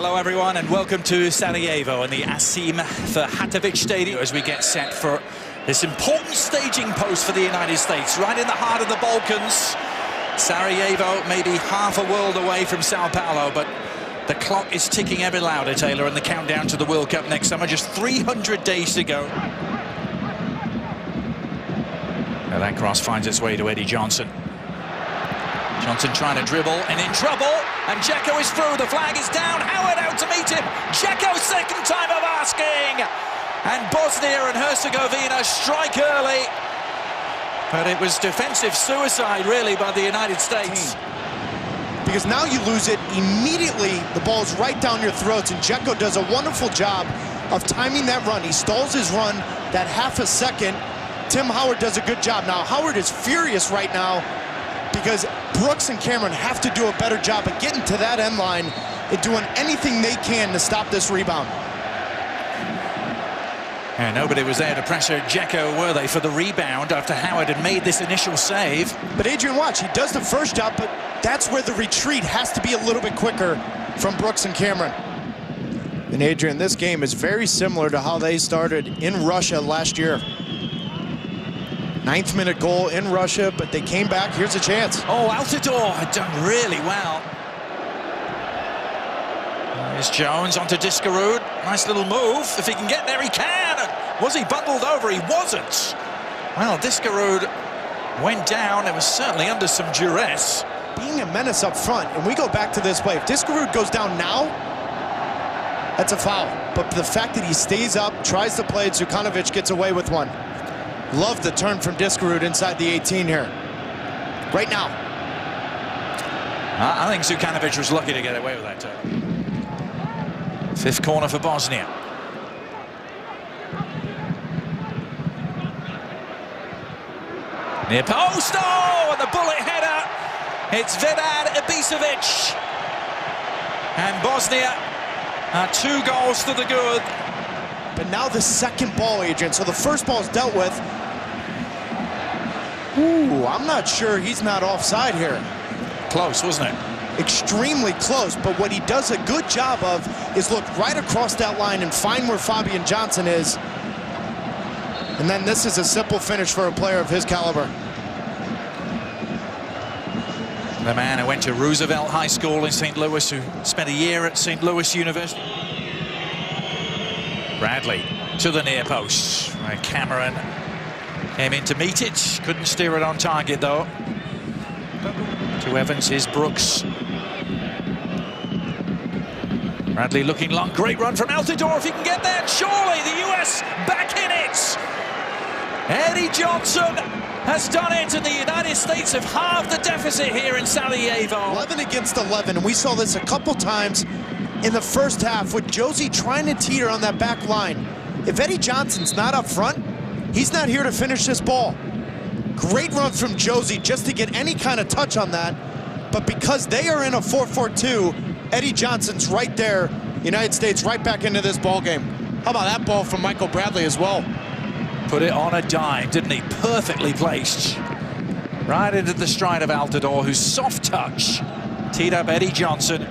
Hello everyone and welcome to Sarajevo and the Asim Ferhatović stadium as we get set for this important staging post for the United States, right in the heart of the Balkans. Sarajevo may be half a world away from Sao Paulo, but the clock is ticking ever louder, Taylor, and the countdown to the World Cup next summer, just 300 days to go. Now that cross finds its way to Eddie Johnson. Johnson trying to dribble and in trouble, and Džeko is through, the flag is down, Howard out to meet him, Džeko second time of asking, and Bosnia and Hercegovina strike early, but it was defensive suicide really by the United States. Because now you lose it immediately, the ball's right down your throats, and Džeko does a wonderful job of timing that run. He stalls his run that half a second. Tim Howard does a good job. Now Howard is furious right now because Brooks and Cameron have to do a better job of getting to that end line and doing anything they can to stop this rebound. And nobody was there to pressure Džeko, were they, for the rebound after Howard had made this initial save. But Adrian, watch, he does the first job, but that's where the retreat has to be a little bit quicker from Brooks and Cameron. And Adrian, this game is very similar to how they started in Russia last year. 9th minute goal in Russia, but they came back. Here's a chance. Oh, Altidore had done really well. There's Jones onto Diskerud. Nice little move. If he can get there, he can. Was he bundled over? He wasn't. Well, Diskerud went down. It was certainly under some duress. Being a menace up front, and we go back to this play. If Diskerud goes down now, that's a foul. But the fact that he stays up, tries to play it, Đukanović gets away with one. Love the turn from Diskerud inside the 18 here. Right now. I think Đukanović was lucky to get away with that turn. 5th corner for Bosnia. Near post, oh, and the bullet header. It's Vedad Ibišević. And Bosnia 2 goals to the good. But now the second ball, Adrian. So the first ball's dealt with. Ooh, I'm not sure he's not offside here. Close, wasn't it? Extremely close, but what he does a good job of is look right across that line and find where Fabian Johnson is. And then this is a simple finish for a player of his caliber. The man who went to Roosevelt High School in St. Louis, who spent a year at St. Louis University. Bradley to the near post. Cameron came in to meet it. Couldn't steer it on target, though. To Evans, here's Brooks. Bradley looking long. Great run from Altidore if he can get there. Surely the US back in it. Eddie Johnson has done it, and the United States have halved the deficit here in Sarajevo. 11 against 11, and we saw this a couple times in the first half with Jozy trying to teeter on that back line. If Eddie Johnson's not up front, he's not here to finish this ball. Great run from Jozy just to get any kind of touch on that. But because they are in a 4-4-2, Eddie Johnson's right there. United States right back into this ball game. How about that ball from Michael Bradley as well? Put it on a dime, didn't he? Perfectly placed. Right into the stride of Altidore, whose soft touch teed up Eddie Johnson.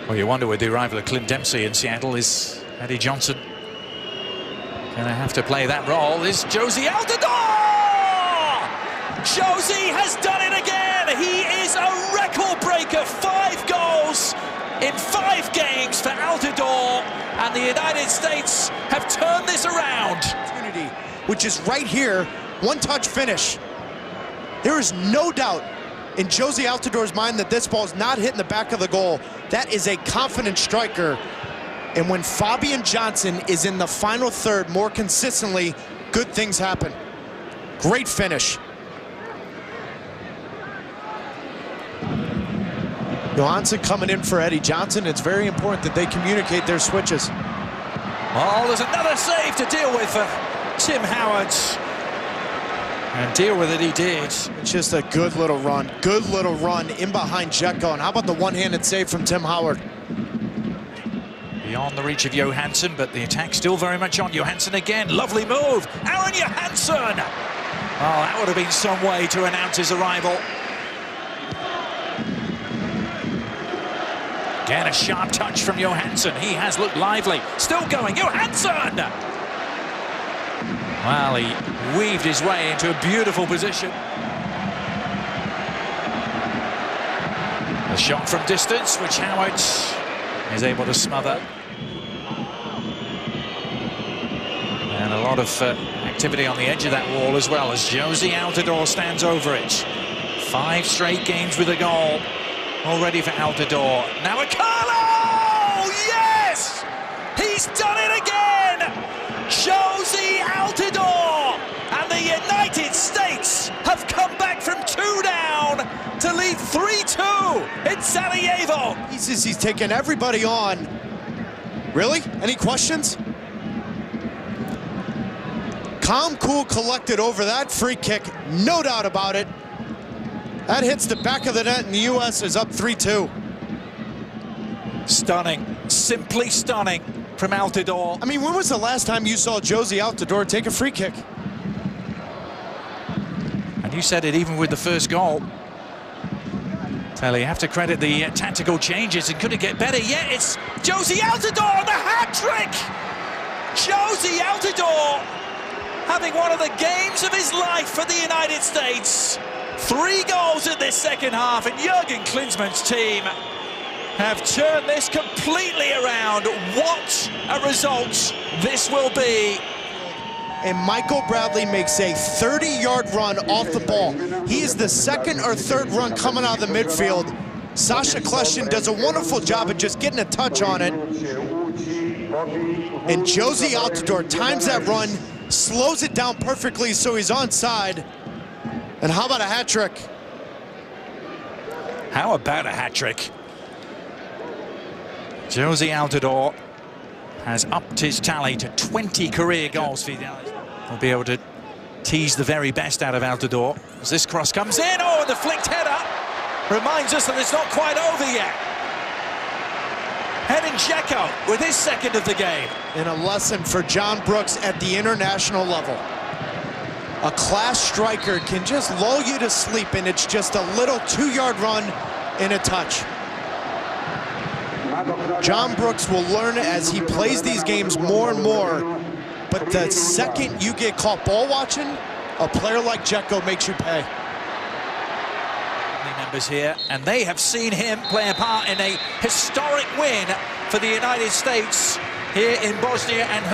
Well, you wonder with the arrival of Clint Dempsey in Seattle, is Eddie Johnson gonna have to play that role? Is Jozy Altidore! Jozy has done it again! He is a record breaker, 5 goals in 5 games for Altidore, and the United States have turned this around. Opportunity, which is right here, one-touch finish. There is no doubt in Jozy Altidore's mind that this ball is not hitting the back of the goal. That is a confident striker. And when Fabian Johnson is in the final third more consistently, good things happen. Great finish. Johansson coming in for Eddie Johnson. It's very important that they communicate their switches. Oh, there's another save to deal with for Tim Howard. And deal with it he did. It's just a good little run in behind Džeko. And how about the one-handed save from Tim Howard? Beyond the reach of Johansson, but the attack still very much on. Johansson again, lovely move. Aaron Johansson! Oh, that would have been some way to announce his arrival. Again, a sharp touch from Johansson. He has looked lively. Still going, Johansson! Well, he weaved his way into a beautiful position. A shot from distance, which Howard is able to smother. And a lot of activity on the edge of that wall as well, as Jozy Altidore stands over it. 5 straight games with a goal already for Altidore. Now a Carlo! Yes! He's done it again! Jozy Altidore! And the United States have come back from 2 down to lead 3-2 in Sarajevo. He's taken everybody on. Really? Any questions? Calm, cool, collected over that free kick, no doubt about it. That hits the back of the net, and the U.S. is up 3-2. Stunning, simply stunning from Altidore. I mean, when was the last time you saw Jozy Altidore take a free kick? And you said it even with the first goal. Tell you have to credit the tactical changes, and could it get better? Yeah, it's Jozy Altidore on the hat-trick! Jozy Altidore having one of the games of his life for the United States. 3 goals in this second half, and Jurgen Klinsmann's team have turned this completely around. What a result this will be. And Michael Bradley makes a 30-yard run off the ball. He is the 2nd or 3rd run coming out of the midfield. Sasha Kljestan does a wonderful job of just getting a touch on it. And Jozy Altidore times that run, slows it down perfectly so he's onside. And how about a hat trick? How about a hat trick? Jozy Altidore has upped his tally to 20 career goals for the Italians. He'll be able to tease the very best out of Altidore as this cross comes in. Oh, and the flicked header reminds us that it's not quite over yet. Edin Džeko with his 2nd of the game. And a lesson for John Brooks at the international level. A class striker can just lull you to sleep, and it's just a little 2-yard run and a touch. John Brooks will learn as he plays these games more and more, but the second you get caught ball watching, a player like Džeko makes you pay. Members here, and they have seen him play a part in a historic win for the United States here in Bosnia and